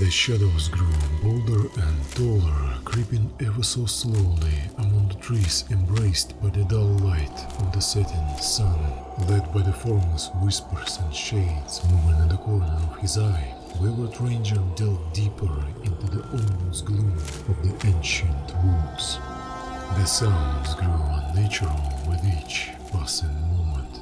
The shadows grew bolder and taller, creeping ever so slowly among the trees embraced by the dull light of the setting sun, led by the formless whispers and shades moving in the corner of his eye. Wayward Ranger delved deeper into the ominous gloom of the ancient woods. The sounds grew unnatural with each passing moment.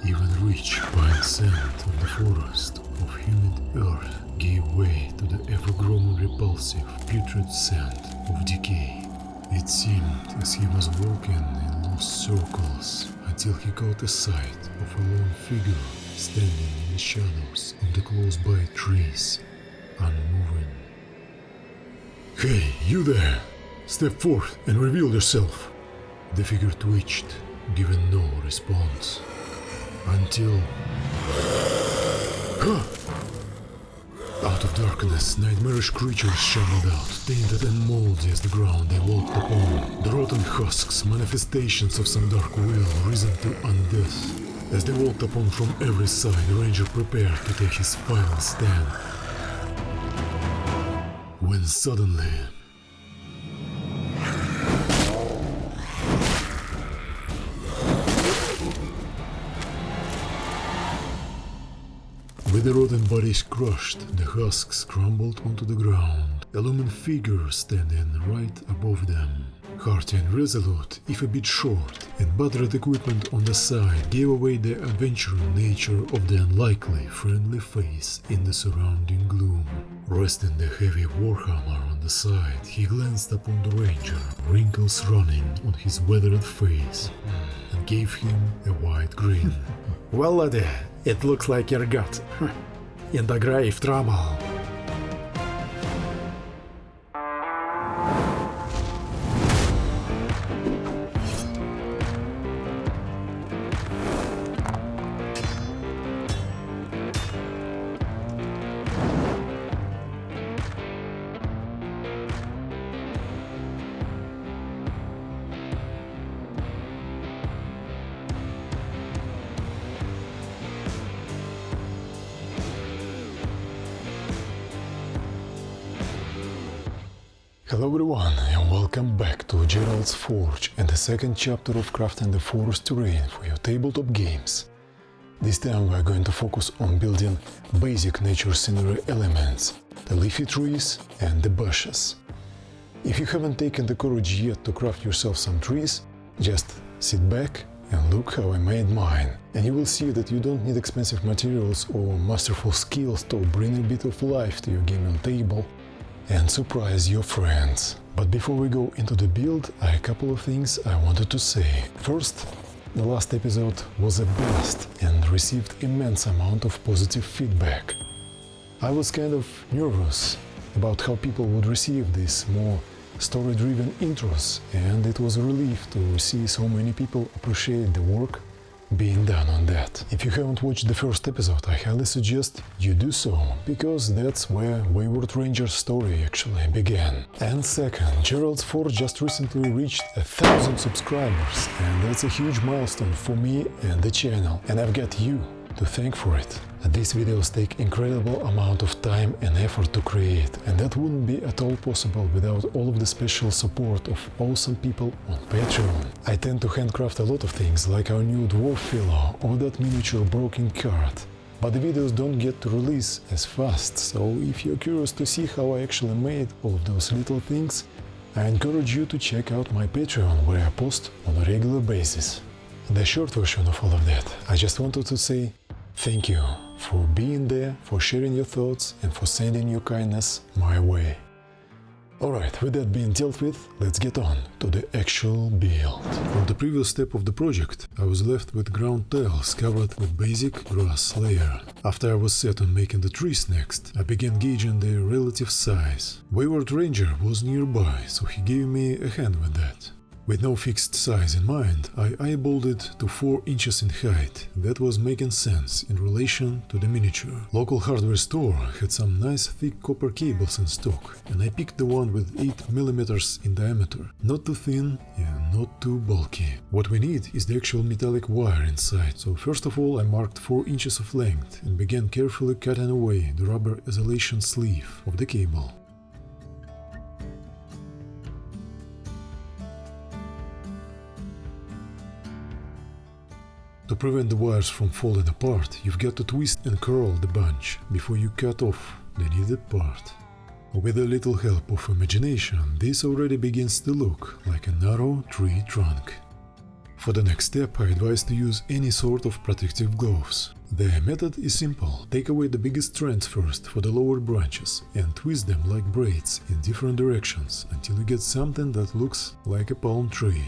Even rich pine scent of the forest of humid earth gave way to the ever-growing repulsive putrid scent of decay. It seemed as he was walking in lost circles until he caught a sight of a lone figure standing in the shadows of the close-by trees, unmoving. "Hey, you there! Step forth and reveal yourself!" The figure twitched, giving no response. Until... Out of darkness, nightmarish creatures shambled out, tainted and moldy as the ground they walked upon. The rotten husks, manifestations of some dark will risen to undeath. As they walked upon from every side, the ranger prepared to take his final stand. When suddenly... With the rotten bodies crushed, the husks crumbled onto the ground, a looming figure standing right above them. Hearty and resolute, if a bit short, and battered equipment on the side gave away the adventuring nature of the unlikely, friendly face in the surrounding gloom. Resting the heavy warhammer on the side, he glanced upon the ranger, wrinkles running on his weathered face, and gave him a wide grin. "Well, laddie, it looks like you got in the grave trouble." Hello everyone, and welcome back to Gerald's Forge and the second chapter of crafting the forest terrain for your tabletop games. This time we are going to focus on building basic nature scenery elements, the leafy trees and the bushes. If you haven't taken the courage yet to craft yourself some trees, just sit back and look how I made mine, and you will see that you don't need expensive materials or masterful skills to bring a bit of life to your gaming table and surprise your friends. But before we go into the build, a couple of things I wanted to say. First, the last episode was a blast and received immense amount of positive feedback. I was kind of nervous about how people would receive these more story-driven intros, and it was a relief to see so many people appreciate the work being done on that. If you haven't watched the first episode, I highly suggest you do so, because that's where Wayward Ranger's story actually began. And second, Gerald's Forge just recently reached 1,000 subscribers, and that's a huge milestone for me and the channel, and I've got you to thank for it. These videos take incredible amount of time and effort to create, and that wouldn't be at all possible without all of the special support of awesome people on Patreon. I tend to handcraft a lot of things, like our new dwarf fellow or that miniature broken cart, but the videos don't get to release as fast, so if you're curious to see how I actually made all of those little things, I encourage you to check out my Patreon, where I post on a regular basis. The short version of all of that, I just wanted to say thank you for being there, for sharing your thoughts, and for sending your kindness my way. Alright, with that being dealt with, let's get on to the actual build. On the previous step of the project, I was left with ground tiles covered with basic grass layer. After I was set on making the trees next, I began gauging their relative size. Wayward Ranger was nearby, so he gave me a hand with that. With no fixed size in mind, I eyeballed it to 4 inches in height. That was making sense in relation to the miniature. Local hardware store had some nice thick copper cables in stock, and I picked the one with 8 mm in diameter. Not too thin and not too bulky. What we need is the actual metallic wire inside, so first of all I marked 4 inches of length and began carefully cutting away the rubber isolation sleeve of the cable. To prevent the wires from falling apart, you've got to twist and curl the bunch before you cut off the needed part. With a little help of imagination, this already begins to look like a narrow tree trunk. For the next step, I advise to use any sort of protective gloves. The method is simple. Take away the biggest strands first for the lower branches and twist them like braids in different directions until you get something that looks like a palm tree.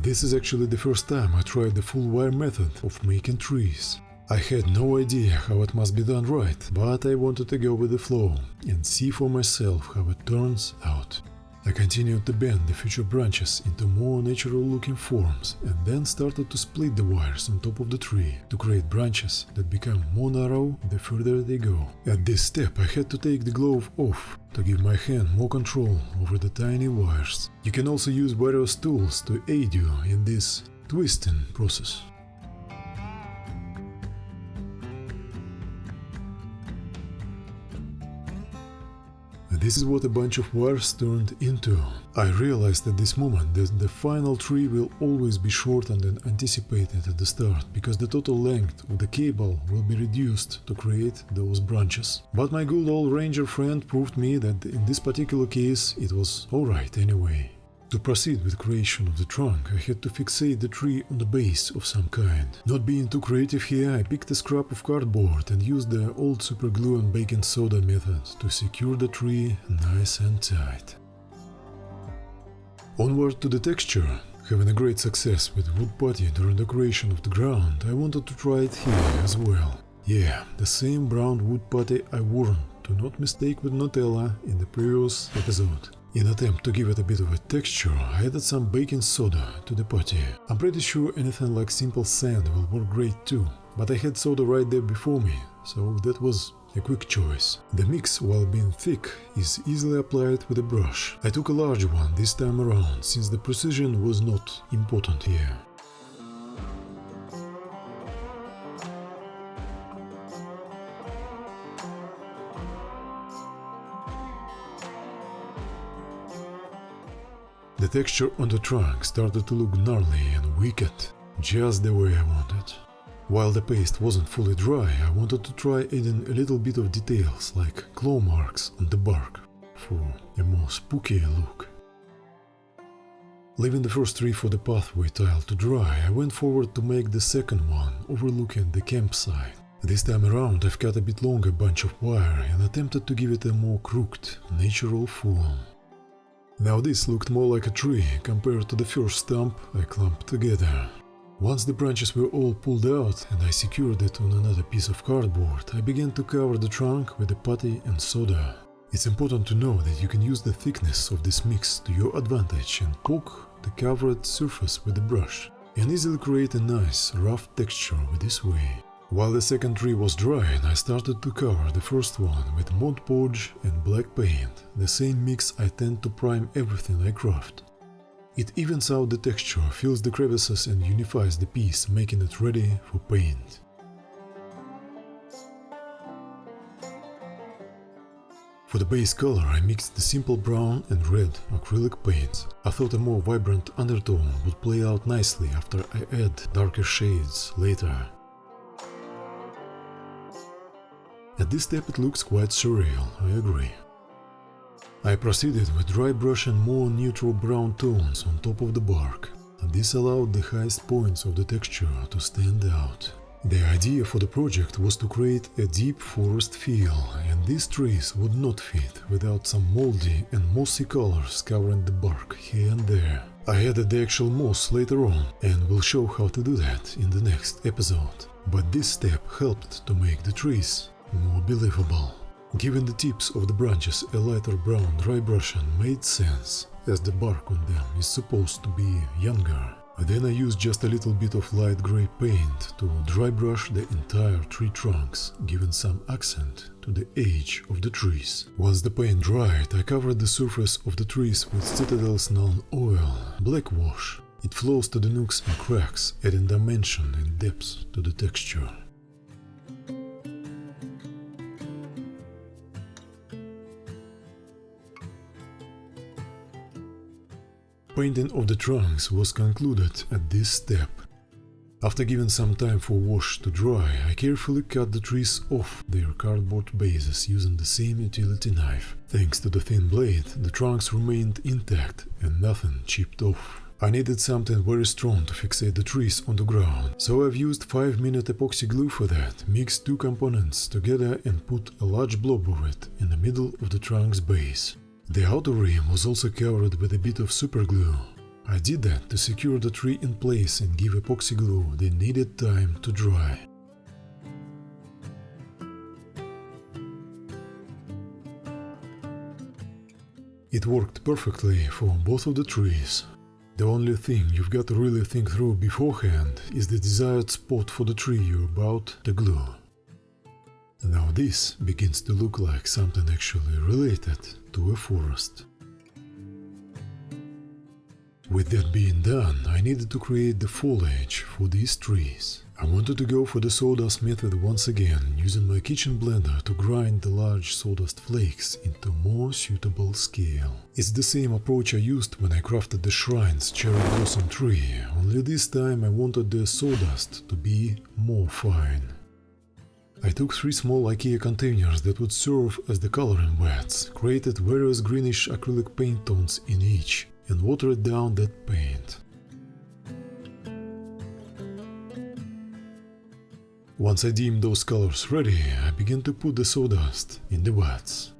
This is actually the first time I tried the full wire method of making trees. I had no idea how it must be done right, but I wanted to go with the flow and see for myself how it turns out. I continued to bend the future branches into more natural looking forms and then started to split the wires on top of the tree to create branches that become more narrow the further they go. At this step I had to take the glove off to give my hand more control over the tiny wires. You can also use various tools to aid you in this twisting process. This is what a bunch of wires turned into. I realized at this moment that the final tree will always be shorter than anticipated at the start, because the total length of the cable will be reduced to create those branches. But my good old ranger friend proved me that in this particular case it was alright anyway. To proceed with creation of the trunk, I had to fixate the tree on the base of some kind. Not being too creative here, I picked a scrap of cardboard and used the old super glue and baking soda method to secure the tree nice and tight. Onward to the texture. Having a great success with wood putty during the creation of the ground, I wanted to try it here as well. Yeah, the same brown wood putty I warned to not mistake with Nutella in the previous episode. In attempt to give it a bit of a texture, I added some baking soda to the putty. I'm pretty sure anything like simple sand will work great too, but I had soda right there before me, so that was a quick choice. The mix, while being thick, is easily applied with a brush. I took a large one this time around, since the precision was not important here. The texture on the trunk started to look gnarly and wicked, just the way I wanted. While the paste wasn't fully dry, I wanted to try adding a little bit of details like claw marks on the bark for a more spooky look. Leaving the first tree for the pathway tile to dry, I went forward to make the second one overlooking the campsite. This time around I've cut a bit longer bunch of wire and attempted to give it a more crooked, natural form. Now this looked more like a tree compared to the first stump I clumped together. Once the branches were all pulled out and I secured it on another piece of cardboard, I began to cover the trunk with the putty and soda. It's important to know that you can use the thickness of this mix to your advantage and poke the covered surface with a brush, and easily create a nice, rough texture with this way. While the second tree was drying, I started to cover the first one with Mod Podge and black paint, the same mix I tend to prime everything I craft. It evens out the texture, fills the crevices and unifies the piece, making it ready for paint. For the base color I mixed the simple brown and red acrylic paints. I thought a more vibrant undertone would play out nicely after I add darker shades later. At this step it looks quite surreal, I agree. I proceeded with dry brush and more neutral brown tones on top of the bark. This allowed the highest points of the texture to stand out. The idea for the project was to create a deep forest feel, and these trees would not fit without some moldy and mossy colors covering the bark here and there. I added the actual moss later on, and will show how to do that in the next episode. But this step helped to make the trees more believable. Giving the tips of the branches a lighter brown dry brushing made sense. as the bark on them is supposed to be younger. Then I use just a little bit of light gray paint to dry brush the entire tree trunks, giving some accent to the age of the trees. Once the paint dried, I covered the surface of the trees with Citadel's non-oil black wash. It flows to the nooks and cracks, adding dimension and depth to the texture. Painting of the trunks was concluded at this step. After giving some time for wash to dry, I carefully cut the trees off their cardboard bases using the same utility knife. Thanks to the thin blade, the trunks remained intact and nothing chipped off. I needed something very strong to fixate the trees on the ground, so I've used 5-minute epoxy glue for that, mixed two components together and put a large blob of it in the middle of the trunk's base. The outer rim was also covered with a bit of super glue. I did that to secure the tree in place and give epoxy glue the needed time to dry. It worked perfectly for both of the trees. The only thing you've got to really think through beforehand is the desired spot for the tree you're about to glue. Now this begins to look like something actually related to a forest. With that being done, I needed to create the foliage for these trees. I wanted to go for the sawdust method once again, using my kitchen blender to grind the large sawdust flakes into more suitable scale. It's the same approach I used when I crafted the shrine's cherry blossom tree, only this time I wanted the sawdust to be more fine. I took 3 small IKEA containers that would serve as the coloring vats, created various greenish acrylic paint tones in each, and watered down that paint. Once I deemed those colors ready, I began to put the sawdust in the vats.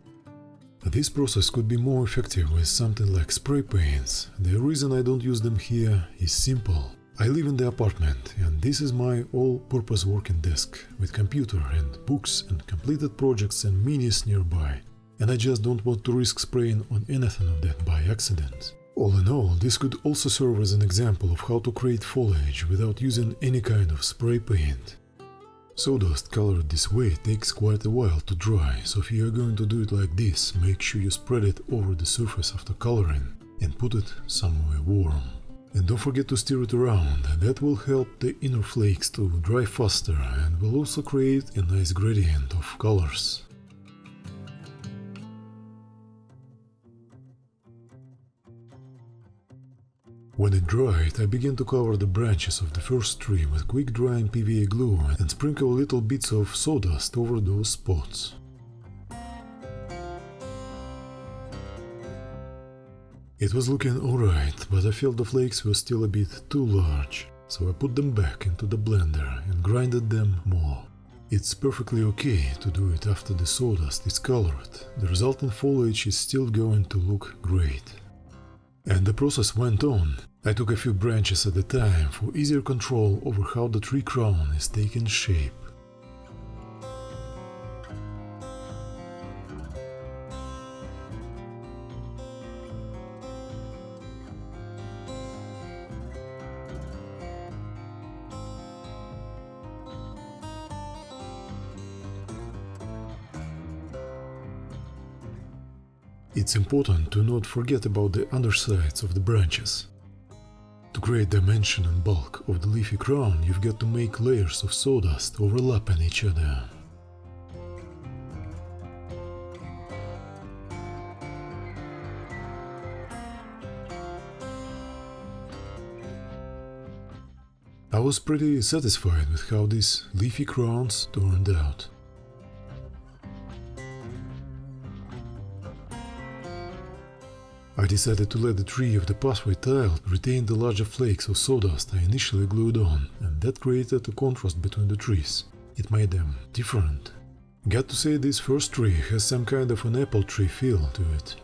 This process could be more effective with something like spray paints. The reason I don't use them here is simple. I live in the apartment, and this is my all-purpose working desk, with computer and books and completed projects and minis nearby, and I just don't want to risk spraying on anything of that by accident. All in all, this could also serve as an example of how to create foliage without using any kind of spray paint. Sawdust colored this way takes quite a while to dry, so if you are going to do it like this, make sure you spread it over the surface after coloring and put it somewhere warm. And don't forget to stir it around, that will help the inner flakes to dry faster and will also create a nice gradient of colors. When it dried, I began to cover the branches of the first tree with quick drying PVA glue and sprinkle little bits of sawdust over those spots. It was looking alright, but I felt the flakes were still a bit too large, so I put them back into the blender and grinded them more. It's perfectly okay to do it after the sawdust is colored. The resulting foliage is still going to look great. And the process went on. I took a few branches at a time for easier control over how the tree crown is taking shape. It's important to not forget about the undersides of the branches. To create dimension and bulk of the leafy crown, you've got to make layers of sawdust overlapping each other. I was pretty satisfied with how these leafy crowns turned out. I decided to let the tree of the pathway tile retain the larger flakes of sawdust I initially glued on, and that created a contrast between the trees. It made them different. Got to say, this first tree has some kind of an apple tree feel to it.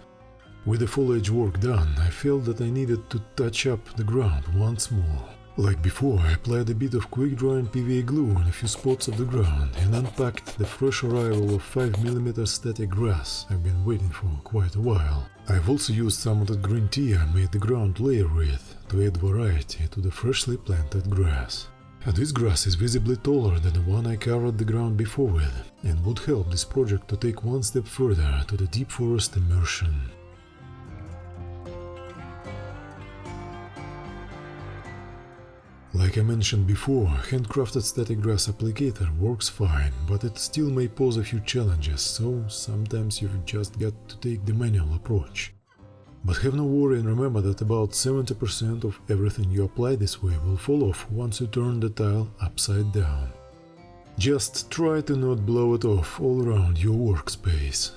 With the foliage work done, I felt that I needed to touch up the ground once more. Like before, I applied a bit of quick-drying PVA glue on a few spots of the ground and unpacked the fresh arrival of 5mm static grass I've been waiting for quite a while. I've also used some of that green tea I made the ground layer with to add variety to the freshly planted grass. This grass is visibly taller than the one I covered the ground before with, and would help this project to take one step further to the deep forest immersion. Like I mentioned before, handcrafted static grass applicator works fine, but it still may pose a few challenges, so sometimes you've just got to take the manual approach. But have no worry and remember that about 70% of everything you apply this way will fall off once you turn the tile upside down. Just try to not blow it off all around your workspace.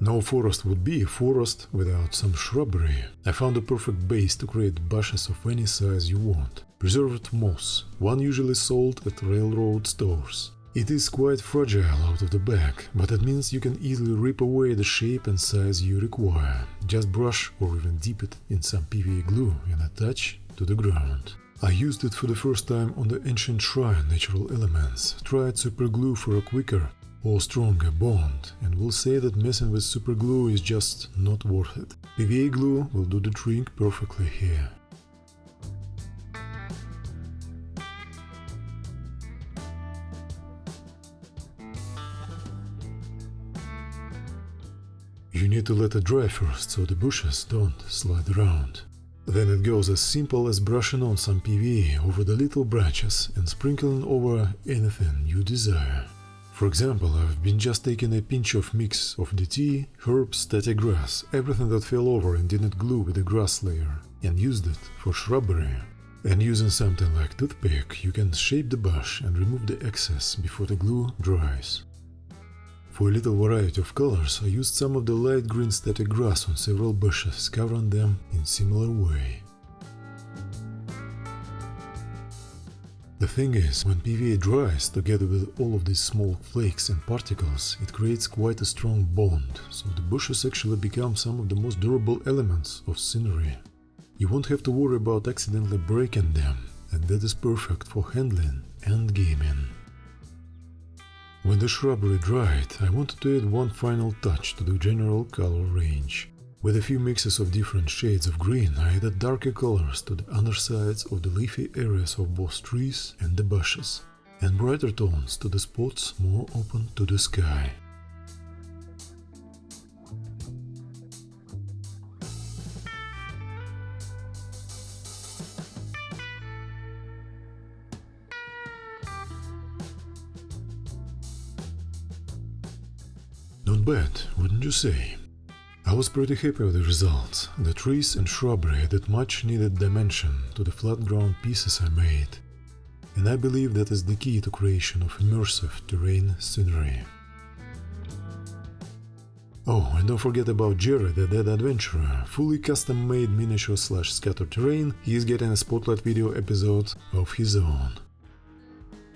No forest would be a forest without some shrubbery. I found a perfect base to create bushes of any size you want. Preserved moss, one usually sold at railroad stores. It is quite fragile out of the bag, but it means you can easily rip away the shape and size you require. Just brush or even dip it in some PVA glue and attach to the ground. I used it for the first time on the ancient shrine Natural Elements. Tried super glue for a quicker or stronger bond, and will say that messing with super glue is just not worth it. PVA glue will do the trick perfectly here. You need to let it dry first so the bushes don't slide around. Then it goes as simple as brushing on some PVA over the little branches and sprinkling over anything you desire. For example, I've been just taking a pinch of mix of DT, herbs, static grass, everything that fell over and didn't glue with the grass layer, and used it for shrubbery. And using something like toothpick, you can shape the bush and remove the excess before the glue dries. For a little variety of colors, I used some of the light green static grass on several bushes, covering them in similar way. The thing is, when PVA dries together with all of these small flakes and particles, it creates quite a strong bond, so the bushes actually become some of the most durable elements of scenery. You won't have to worry about accidentally breaking them, and that is perfect for handling and gaming. When the shrubbery dried, I wanted to add one final touch to the general color range. With a few mixes of different shades of green, I added darker colors to the undersides of the leafy areas of both trees and the bushes, and brighter tones to the spots more open to the sky. Not bad, wouldn't you say? I was pretty happy with the results. The trees and shrubbery added much needed dimension to the flat ground pieces I made, and I believe that is the key to creation of immersive terrain scenery. Oh, and don't forget about Jerry the Dead Adventurer, fully custom-made miniature/scatter terrain. He is getting a spotlight video episode of his own.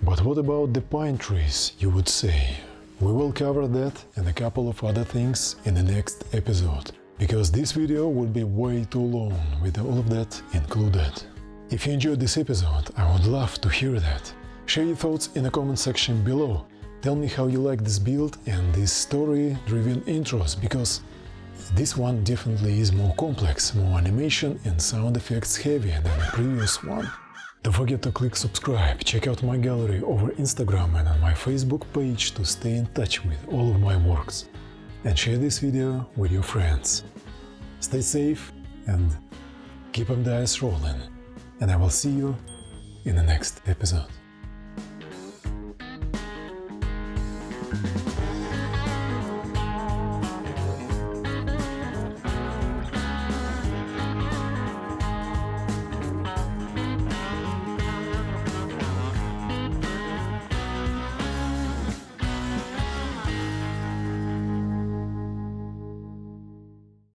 But what about the pine trees, you would say? We will cover that and a couple of other things in the next episode, because this video would be way too long with all of that included. If you enjoyed this episode, I would love to hear that. Share your thoughts in the comment section below. Tell me how you like this build and these story-driven intros, because this one definitely is more complex, more animation and sound effects heavy than the previous one. Don't forget to click subscribe, check out my gallery over Instagram and on my Facebook page to stay in touch with all of my works, and share this video with your friends. Stay safe and keep up the dice rolling, and I will see you in the next episode.